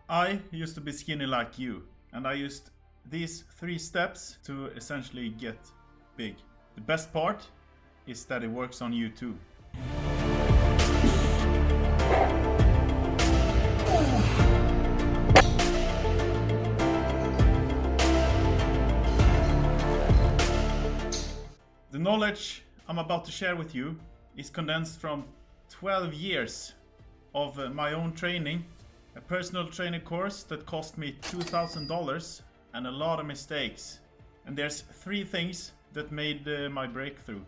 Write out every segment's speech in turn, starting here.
I used to be skinny like you, and I used these 3 steps to essentially get big. The best part is that it works on you too. The knowledge I'm about to share with you is condensed from 12 years of my own training, a personal training course that cost me $2,000 and a lot of mistakes. And there's 3 things that made my breakthrough.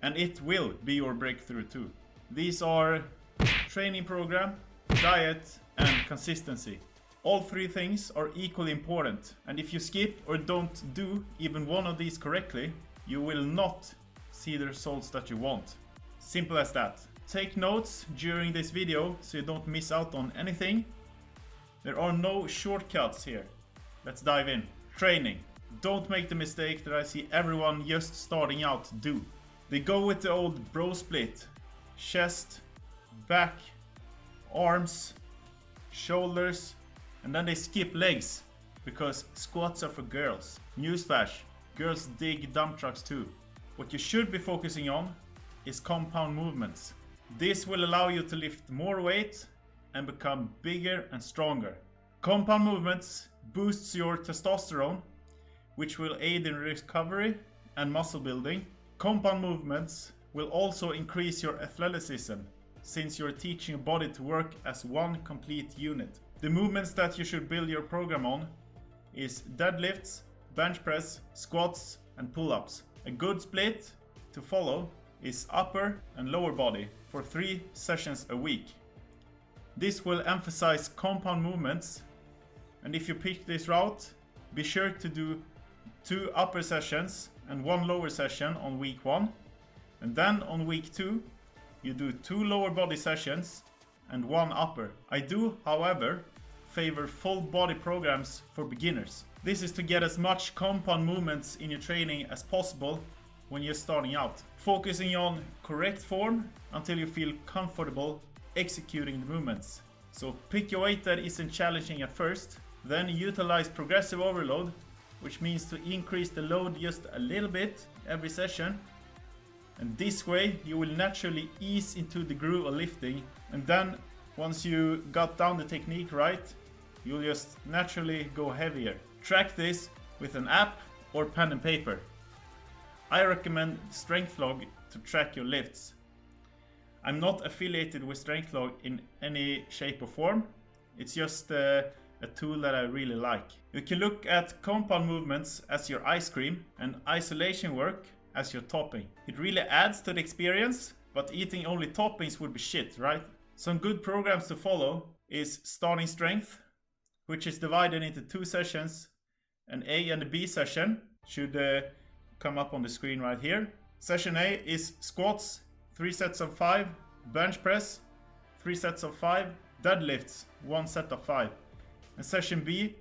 And it will be your breakthrough too. These are training program, diet, and consistency. All 3 things are equally important, and if you skip or don't do even one of these correctly, you will not see the results that you want. Simple as that. Take notes during this video so you don't miss out on anything. There are no shortcuts here. Let's dive in. Training. Don't make the mistake that I see everyone just starting out do. They go with the old bro split. Chest, back, arms, shoulders, and then they skip legs because squats are for girls. Newsflash, girls dig dump trucks too. What you should be focusing on is compound movements. This will allow you to lift more weight and become bigger and stronger. Compound movements boosts your testosterone, which will aid in recovery and muscle building. Compound movements will also increase your athleticism, since you're teaching your body to work as one complete unit. The movements that you should build your program on is deadlifts, bench press, squats, and pull-ups. A good split to follow is upper and lower body for 3 sessions a week. This will emphasize compound movements, and if you pick this route, be sure to do 2 upper sessions and 1 lower session on week 1, and then on week 2 you do 2 lower body sessions and 1 upper. I do, however, favor full body programs for beginners. This is to get as much compound movements in your training as possible when you're starting out, focusing on correct form until you feel comfortable executing the movements. So pick your weight that isn't challenging at first, then utilize progressive overload, which means to increase the load just a little bit every session. And this way you will naturally ease into the groove of lifting, and then once you got down the technique right, you'll just naturally go heavier. Track this with an app or pen and paper. I recommend StrengthLog to track your lifts. I'm not affiliated with StrengthLog in any shape or form. It's just a tool that I really like. You can look at compound movements as your ice cream and isolation work as your topping. It really adds to the experience, but eating only toppings would be shit, right? Some good programs to follow is starting strength, which is divided into 2 sessions. An A and a B session should come up on the screen right here. Session A is squats, 3 sets of 5, bench press, 3 sets of 5, deadlifts, 1 set of 5. And session B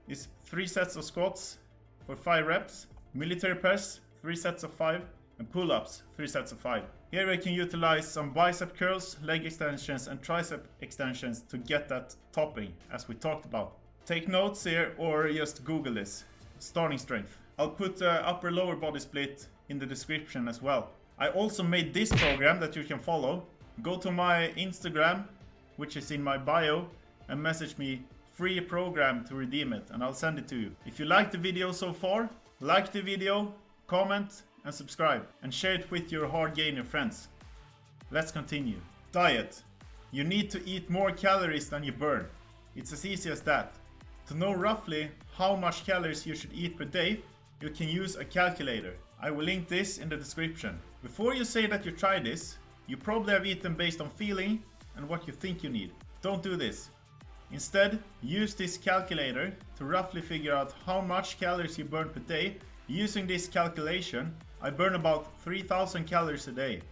is 3 sets of squats for 5 reps, military press, 3 sets of 5, and pull-ups, 3 sets of 5. Here we can utilize some bicep curls, leg extensions, and tricep extensions to get that topping, as we talked about. Take notes here or just Google this. Starting strength. I'll put the upper lower body split in the description as well. I also made this program that you can follow. Go to my Instagram, which is in my bio, and message me free program to redeem it, and I'll send it to you. If you like the video so far, like the video, comment and subscribe, and share it with your hard gainer friends. Let's continue. Diet. You need to eat more calories than you burn. It's as easy as that. To know roughly how much calories you should eat per day, you can use a calculator. I will link this in the description. Before you say that you tried this, you probably have eaten based on feeling and what you think you need. Don't do this. Instead, use this calculator to roughly figure out how much calories you burn per day. Using this calculation, I burn about 3,000 calories a day.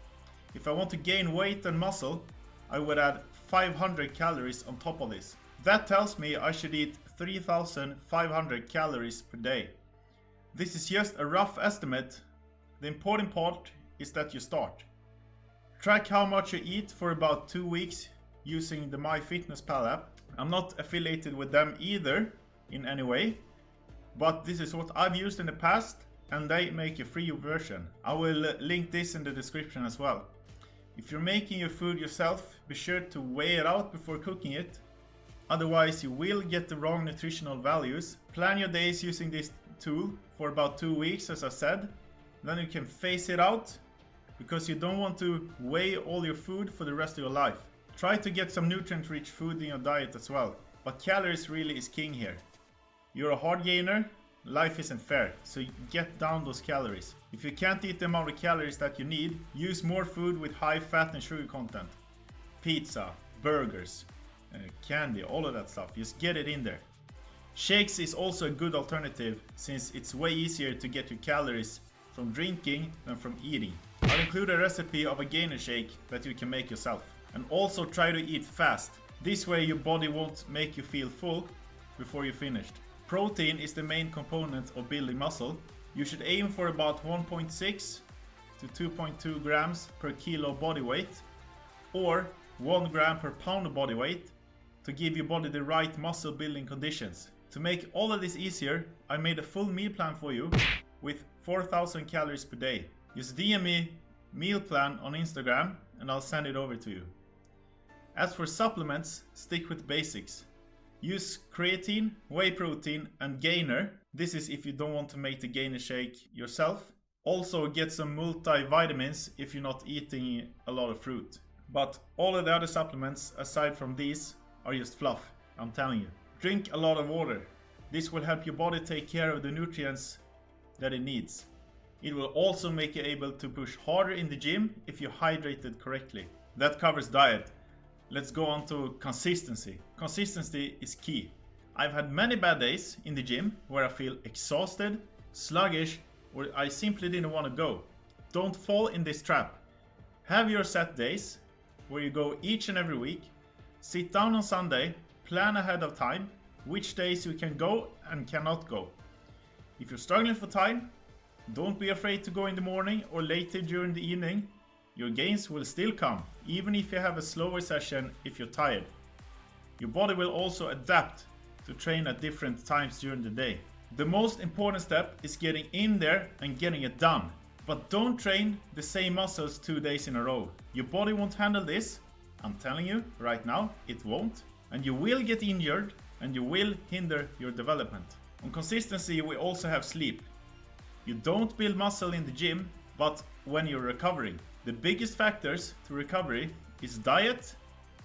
If I want to gain weight and muscle, I would add 500 calories on top of this. That tells me I should eat 3,500 calories per day. This is just a rough estimate. The important part is that you start. Track how much you eat for about 2 weeks using the MyFitnessPal app. I'm not affiliated with them either in any way, but this is what I've used in the past, and they make a free version. I will link this in the description as well. If you're making your food yourself, be sure to weigh it out before cooking it. Otherwise you will get the wrong nutritional values. Plan your days using this tool for about 2 weeks, as I said. Then you can phase it out, because you don't want to weigh all your food for the rest of your life. Try to get some nutrient-rich food in your diet as well. But calories really is king here. You're a hard gainer, life isn't fair, so get down those calories. If you can't eat the amount of calories that you need, use more food with high fat and sugar content. Pizza, burgers, candy, all of that stuff. Just get it in there. Shakes is also a good alternative, since it's way easier to get your calories from drinking than from eating. I'll include a recipe of a gainer shake that you can make yourself. And also try to eat fast. This way your body won't make you feel full before you're finished. Protein is the main component of building muscle. You should aim for about 1.6 to 2.2 grams per kilo body weight, or 1 gram per pound of body weight, to give your body the right muscle building conditions. To make all of this easier, I made a full meal plan for you with 4,000 calories per day. Just DM me meal plan on Instagram and I'll send it over to you. As for supplements, stick with basics. Use creatine, whey protein and gainer. This is if you don't want to make the gainer shake yourself. Also get some multivitamins if you're not eating a lot of fruit. But all of the other supplements aside from these are just fluff, I'm telling you. Drink a lot of water. This will help your body take care of the nutrients that it needs. It will also make you able to push harder in the gym if you're hydrated correctly. That covers diet. Let's go on to consistency. Consistency is key. I've had many bad days in the gym where I feel exhausted, sluggish, or I simply didn't want to go. Don't fall in this trap. Have your set days where you go each and every week. Sit down on Sunday, plan ahead of time which days you can go and cannot go. If you're struggling for time, don't be afraid to go in the morning or later during the evening. Your gains will still come, even if you have a slower session if you're tired. Your body will also adapt to train at different times during the day. The most important step is getting in there and getting it done. But don't train the same muscles 2 days in a row. Your body won't handle this. I'm telling you right now, it won't. And you will get injured and you will hinder your development. On consistency, we also have sleep. You don't build muscle in the gym, but when you're recovering. The biggest factors to recovery is diet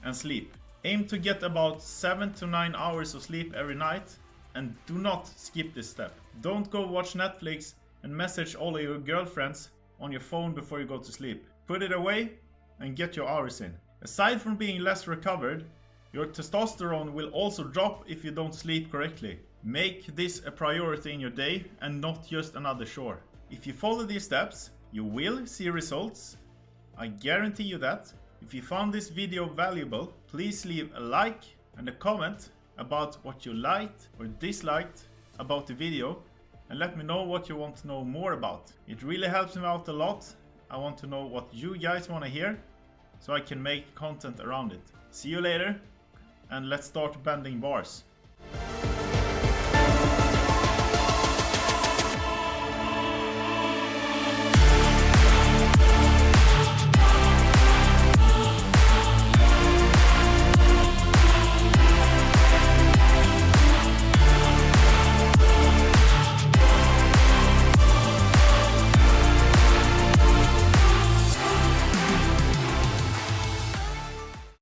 and sleep. Aim to get about 7 to 9 hours of sleep every night, and do not skip this step. Don't go watch Netflix and message all of your girlfriends on your phone before you go to sleep. Put it away and get your hours in. Aside from being less recovered, your testosterone will also drop if you don't sleep correctly. Make this a priority in your day and not just another chore. If you follow these steps, you will see results. I guarantee you that. If you found this video valuable, please leave a like and a comment about what you liked or disliked about the video, and let me know what you want to know more about. It really helps me out a lot. I want to know what you guys want to hear, so I can make content around it. See you later, and let's start bending bars.